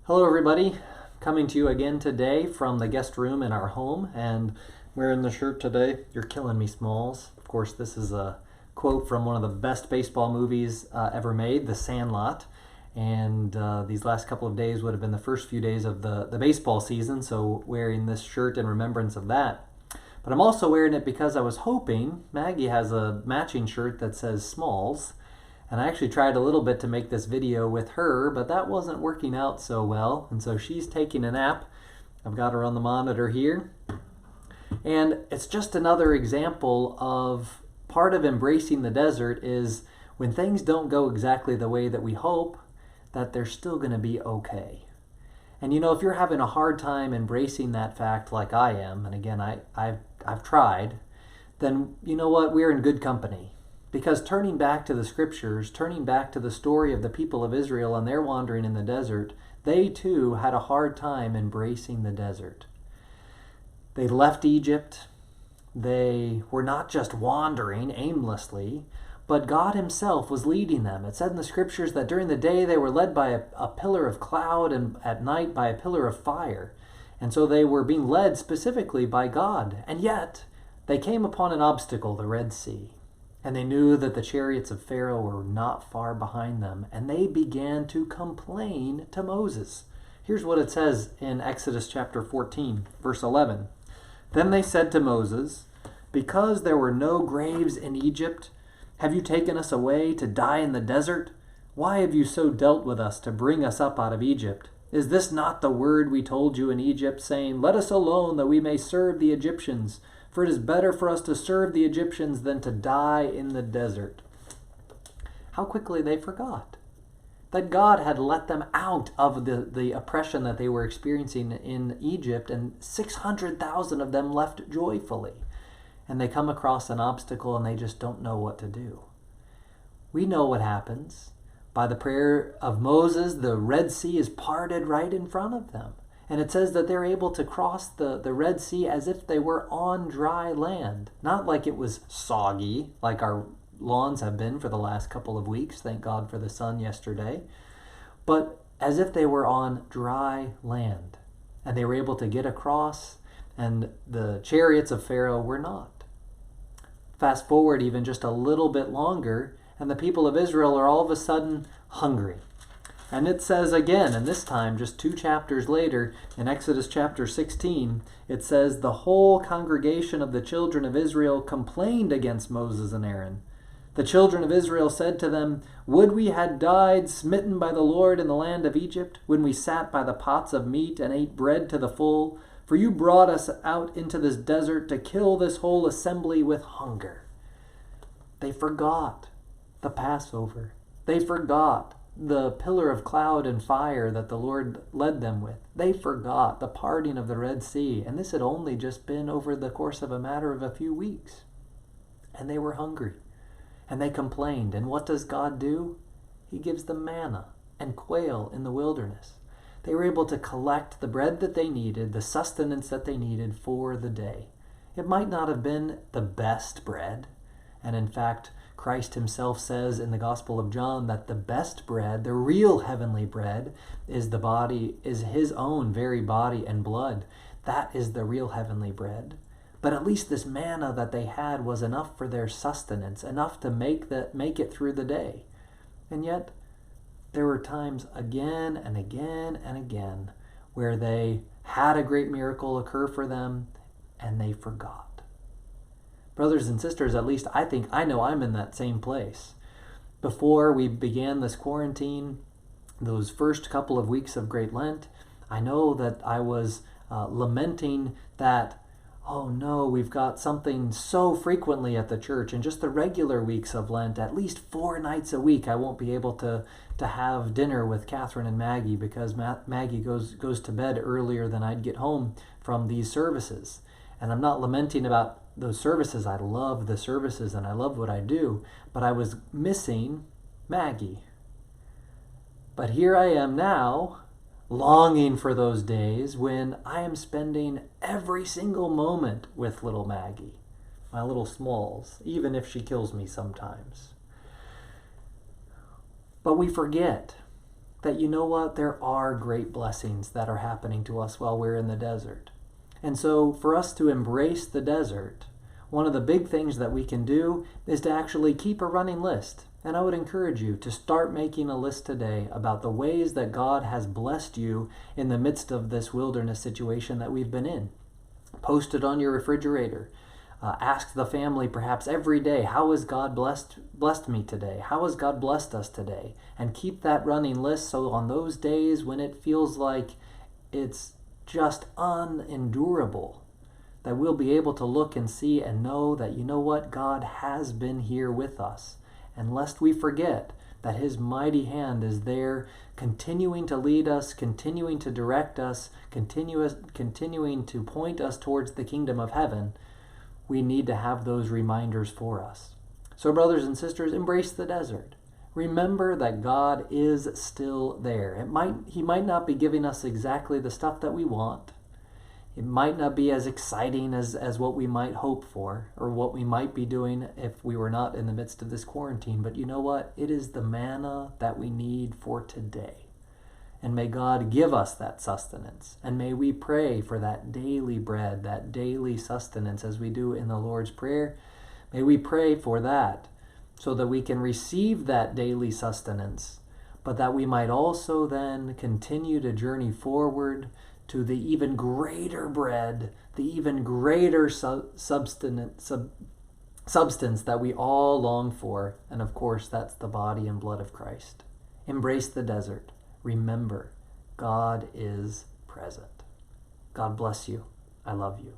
Hello, everybody. Coming to you again today from the guest room in our home, and wearing the shirt today. You're killing me, Smalls. Of course, this is a quote from one of the best baseball movies ever made, The Sandlot. And these last couple of days would have been the first few days of the baseball season, so wearing this shirt in remembrance of that. But I'm also wearing it because I was hoping Maggie has a matching shirt that says Smalls. And I actually tried a little bit to make this video with her, but that wasn't working out so well. And so she's taking a nap. I've got her on the monitor here. And it's just another example of part of embracing the desert is when things don't go exactly the way that we hope, that they're still going to be okay. And you know, if you're having a hard time embracing that fact like I am, and again, I've tried, then you know what? We're in good company. Because turning back to the scriptures, turning back to the story of the people of Israel and their wandering in the desert, they too had a hard time embracing the desert. They left Egypt. They were not just wandering aimlessly, but God himself was leading them. It said in the scriptures that during the day they were led by a pillar of cloud and at night by a pillar of fire. And so they were being led specifically by God. And yet they came upon an obstacle, the Red Sea. And they knew that the chariots of Pharaoh were not far behind them. And they began to complain to Moses. Here's what it says in Exodus chapter 14, verse 11. Then they said to Moses, "Because there were no graves in Egypt, have you taken us away to die in the desert? Why have you so dealt with us to bring us up out of Egypt? Is this not the word we told you in Egypt, saying, 'Let us alone that we may serve the Egyptians'? For it is better for us to serve the Egyptians than to die in the desert." How quickly they forgot that God had let them out of the oppression that they were experiencing in Egypt, and 600,000 of them left joyfully. And they come across an obstacle and they just don't know what to do. We know what happens. By the prayer of Moses, the Red Sea is parted right in front of them. And it says that they're able to cross the Red Sea as if they were on dry land. Not like it was soggy, like our lawns have been for the last couple of weeks. Thank God for the sun yesterday. But as if they were on dry land. And they were able to get across, and the chariots of Pharaoh were not. Fast forward even just a little bit longer, and the people of Israel are all of a sudden hungry. And it says again, and this time just 2 chapters later, in Exodus chapter 16, it says, "The whole congregation of the children of Israel complained against Moses and Aaron. The children of Israel said to them, 'Would we had died smitten by the Lord in the land of Egypt, when we sat by the pots of meat and ate bread to the full? For you brought us out into this desert to kill this whole assembly with hunger.'" They forgot the Passover. They forgot the pillar of cloud and fire that the Lord led them with. They forgot the parting of the Red Sea. And this had only just been over the course of a matter of a few weeks. And they were hungry. And they complained. And what does God do? He gives them manna and quail in the wilderness. They were able to collect the bread that they needed, the sustenance that they needed for the day. It might not have been the best bread. And in fact, Christ himself says in the Gospel of John that the best bread, the real heavenly bread, is his own very body and blood. That is the real heavenly bread. But at least this manna that they had was enough for their sustenance, enough to make it through the day. And yet, there were times again and again and again where they had a great miracle occur for them and they forgot. Brothers and sisters, at least I know I'm in that same place. Before we began this quarantine, those first couple of weeks of Great Lent, I know that I was lamenting that, oh no, we've got something so frequently at the church. In just the regular weeks of Lent, at least 4 nights a week, I won't be able to have dinner with Catherine and Maggie because Maggie goes to bed earlier than I'd get home from these services. And I'm not lamenting about those services. I love the services and I love what I do, but I was missing Maggie. But here I am now, longing for those days when I am spending every single moment with little Maggie, my little Smalls, even if she kills me sometimes. But we forget that you know what, there are great blessings that are happening to us while we're in the desert. And so for us to embrace the desert, one of the big things that we can do is to actually keep a running list. And I would encourage you to start making a list today about the ways that God has blessed you in the midst of this wilderness situation that we've been in. Post it on your refrigerator. Ask the family perhaps every day, how has God blessed me today? How has God blessed us today? And keep that running list so on those days when it feels like it's just unendurable, that we'll be able to look and see and know that, you know what, God has been here with us. And lest we forget that his mighty hand is there, continuing to lead us, continuing to direct us, continuing to point us towards the kingdom of heaven, we need to have those reminders for us. So brothers and sisters, embrace the desert. Remember that God is still there. He might not be giving us exactly the stuff that we want. It might not be as exciting as what we might hope for, or what we might be doing if we were not in the midst of this quarantine. But you know what? It is the manna that we need for today. And may God give us that sustenance. And may we pray for that daily bread, that daily sustenance as we do in the Lord's Prayer. May we pray for that so that we can receive that daily sustenance, but that we might also then continue to journey forward to the even greater bread, the even greater substance that we all long for. And of course, that's the body and blood of Christ. Embrace the desert. Remember, God is present. God bless you. I love you.